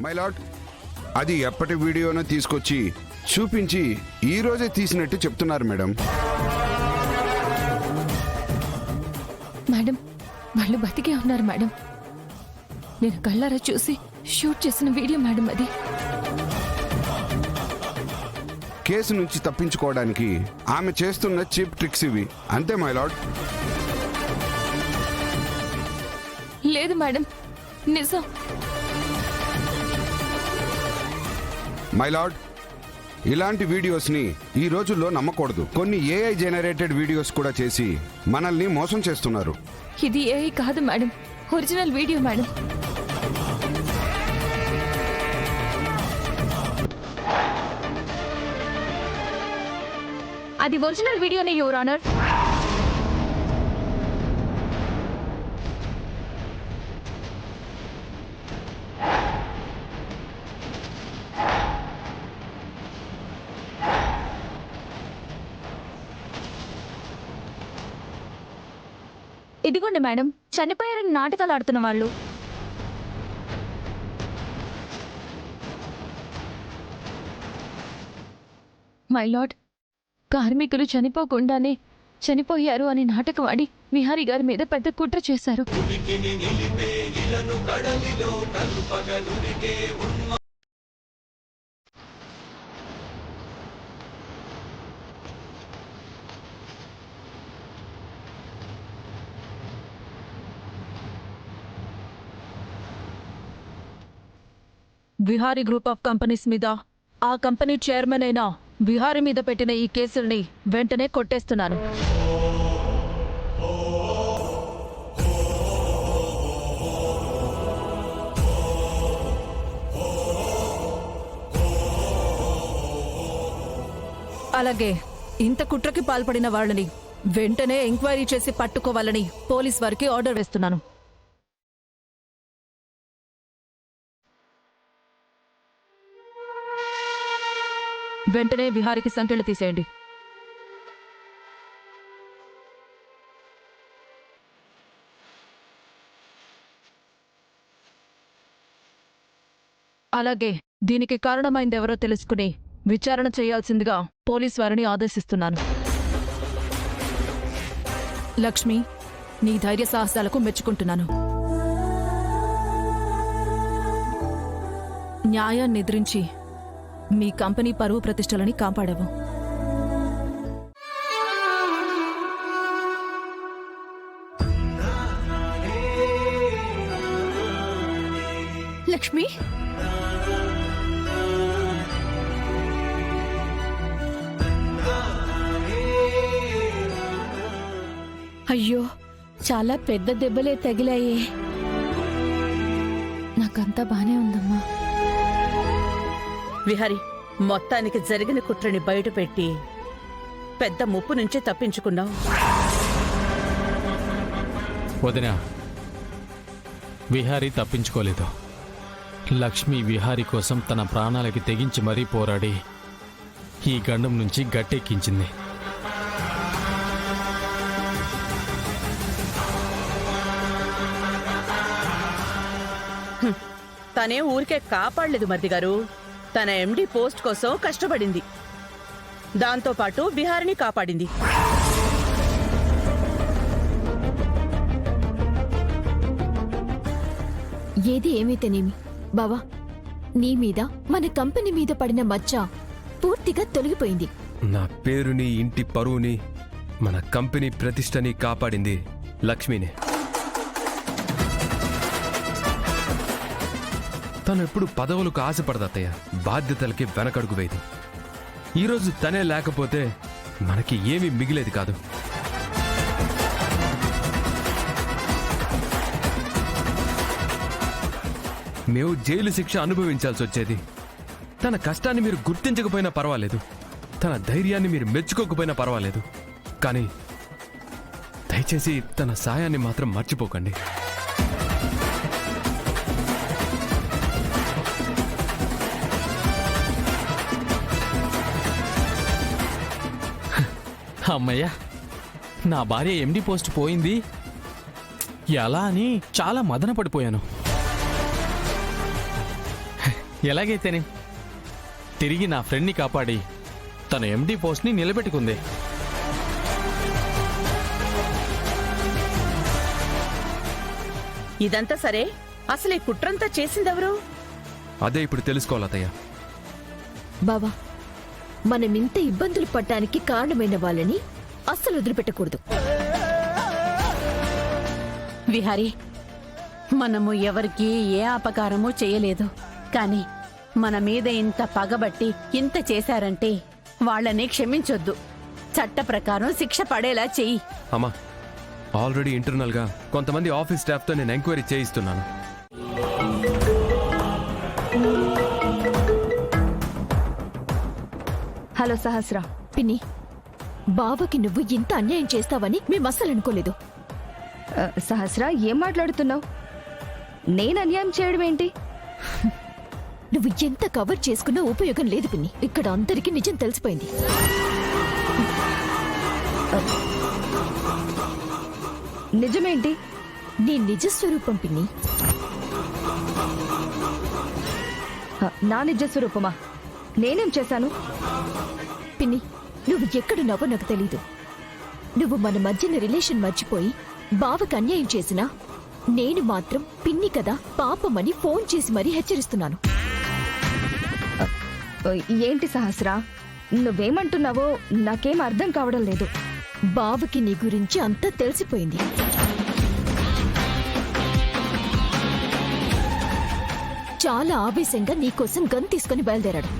My lord, అది ఎప్పటి వీడియోనో తీసుకొచ్చి చూపించి ఈ రోజే తీసినట్టు చెప్తున్నారు మేడం. మేడం, వాళ్ళు బతికే ఉన్నారు మేడం. నేను కళ్ళారా చూసి షూట్ చేసిన వీడియో మేడం అది. కేసు నుంచి తప్పించుకోవడానికి ఆమె చేస్తున్న చీప్ ట్రిక్స్ ఇవి, అంతే మై లార్డ్. లేదు మేడం, నిజం. మై లార్డ్, ఇలాంటి వీడియోస్ ని ఈ రోజుల్లో నమ్మకూడదు. కొన్ని ఏఐ జనరేటెడ్ వీడియోస్ కూడా చేసి మనల్ని మోసం చేస్తున్నారు. ఇది ఏఐ కాదు మేడం, ఒరిజినల్ వీడియో మేడం. అది ఒరిజినల్ వీడియోనే యువర్ ఆనర్. ఇదిగోండి మేడం, చనిపోయారని నాటకాలు ఆడుతున్న వాళ్ళు. మై లార్డ్, కార్మికులు చనిపోకుండానే చనిపోయారు అని నాటకం ఆడి విహారీ గారి మీద పెద్ద కుట్ర చేశారు. విహారీ గ్రూప్ ఆఫ్ కంపెనీస్ మీద, ఆ కంపెనీ చైర్మన్ అయిన విహారీ మీద పెట్టిన ఈ కేసుల్ని వెంటనే కొట్టేస్తున్నాను. అలాగే ఇంత కుట్రకి పాల్పడిన వాళ్ళని వెంటనే ఎంక్వైరీ చేసి పట్టుకోవాలని పోలీస్ వారికి ఆర్డర్ వేస్తున్నాను. వెంటనే విహారికి సంఖ్యలు తీసేయండి. అలాగే దీనికి కారణమైందెవరో తెలుసుకుని విచారణ చేయాల్సిందిగా పోలీస్ వారిని ఆదేశిస్తున్నాను. లక్ష్మి, నీ ధైర్య సాహసాలకు మెచ్చుకుంటున్నాను. న్యాయాన్ని ఎదిరించి మీ కంపెనీ పరువు ప్రతిష్టలని కాపాడావు. లక్ష్మి, అయ్యో, చాలా పెద్ద దెబ్బలే తగిలాయే. నాకంతా బానే ఉందమ్మా. విహారీ, మొత్తానికి జరిగిన కుట్రని బయటపెట్టి పెద్ద ముప్పు నుంచి తప్పించుకున్నావు. వదినా, విహారీ తప్పించుకోలేదు. లక్ష్మి విహారీ కోసం తన ప్రాణాలకి తెగించి మరీ పోరాడి ఈ గండం నుంచి గట్టెక్కించింది. తనే ఊరికే కాపాడలేదు మరిది గారు. తన ఎండి పోస్ట్ కోసం కష్టపడింది. దాంతోపాటు విహారిని కాపాడింది. ఏది ఏమైతేనేమి బావా, నీ మీద మన కంపెనీ మీద పడిన మచ్చ పూర్తిగా తొలగిపోయింది. నా పేరుని, ఇంటి పరువుని, మన కంపెనీ ప్రతిష్టని కాపాడింది లక్ష్మినే. తను ఎప్పుడు పదవులకు ఆశపడదత్తయ్య, బాధ్యతలకి వెనకడుగు వేయదు. ఈరోజు తనే లేకపోతే మనకి ఏమీ మిగిలేది కాదు. మేము జైలు శిక్ష అనుభవించాల్సి వచ్చేది. తన కష్టాన్ని మీరు గుర్తించకపోయినా పర్వాలేదు, తన ధైర్యాన్ని మీరు మెచ్చుకోకపోయినా పర్వాలేదు, కానీ దయచేసి తన సాయాన్ని మాత్రం మర్చిపోకండి. అమ్మయ్యా, నా భార్య ఎండి పోస్ట్ పోయింది ఎలా అని చాలా మదన పడిపోయాను. ఎలాగైతేనే తిరిగి నా ఫ్రెండ్ని కాపాడి తన ఎండి పోస్ట్ని నిలబెట్టుకుంది. ఇదంతా సరే, అసలు ఈ కుట్రంతా చేసిందెవరు? అదే ఇప్పుడు తెలుసుకోవాలి అత్తయ్య. బావా, మనమింత ఇబ్బందులు పడ్డానికి కారణమైన వాళ్ళని అస్సలు వదిలిపెట్టకూడదు. విహారీ, మనము ఎవరికి ఏ అపకారమూ చేయలేదు. కాని మన మీద ఇంత పగబట్టి ఇంత చేశారంటే వాళ్ళని క్షమించొద్దు. చట్ట ప్రకారం శిక్ష పడేలా చెయ్యి. అమ్మా, ఆల్రెడీ ఇంటర్నల్గా కొంతమంది ఆఫీస్ స్టాఫ్తో నేను ఎంక్వైరీ చేయిస్తున్నాను. హలో సహస్ర. పిన్ని, బావకి నువ్వు ఇంత అన్యాయం చేస్తావని మేమస్సలు అనుకోలేదు. సహస్ర, ఏం మాట్లాడుతున్నావు? నేను అన్యాయం చేయడం ఏంటి? నువ్వు ఎంత కవర్ చేసుకున్నా ఉపయోగం లేదు పిన్ని. ఇక్కడ అందరికీ నిజం తెలిసిపోయింది. నిజమేంటి? నీ నిజస్వరూపం పిన్ని. నా నిజ స్వరూపమా? నేనేం చేశాను? పిన్ని, నువ్వు ఎక్కడున్నావో నాకు తెలీదు. నువ్వు మన మధ్యన రిలేషన్ మర్చిపోయి బావకు అన్యాయం చేసినా నేను మాత్రం పిన్ని కదా పాపమని ఫోన్ చేసి మరీ హెచ్చరిస్తున్నాను. ఏంటి సహస్ర, నువ్వేమంటున్నావో నాకేం అర్థం కావడం లేదు. బావకి నీ గురించి అంతా తెలిసిపోయింది. చాలా ఆవేశంగా నీకోసం గన్ తీసుకుని బయలుదేరాడు.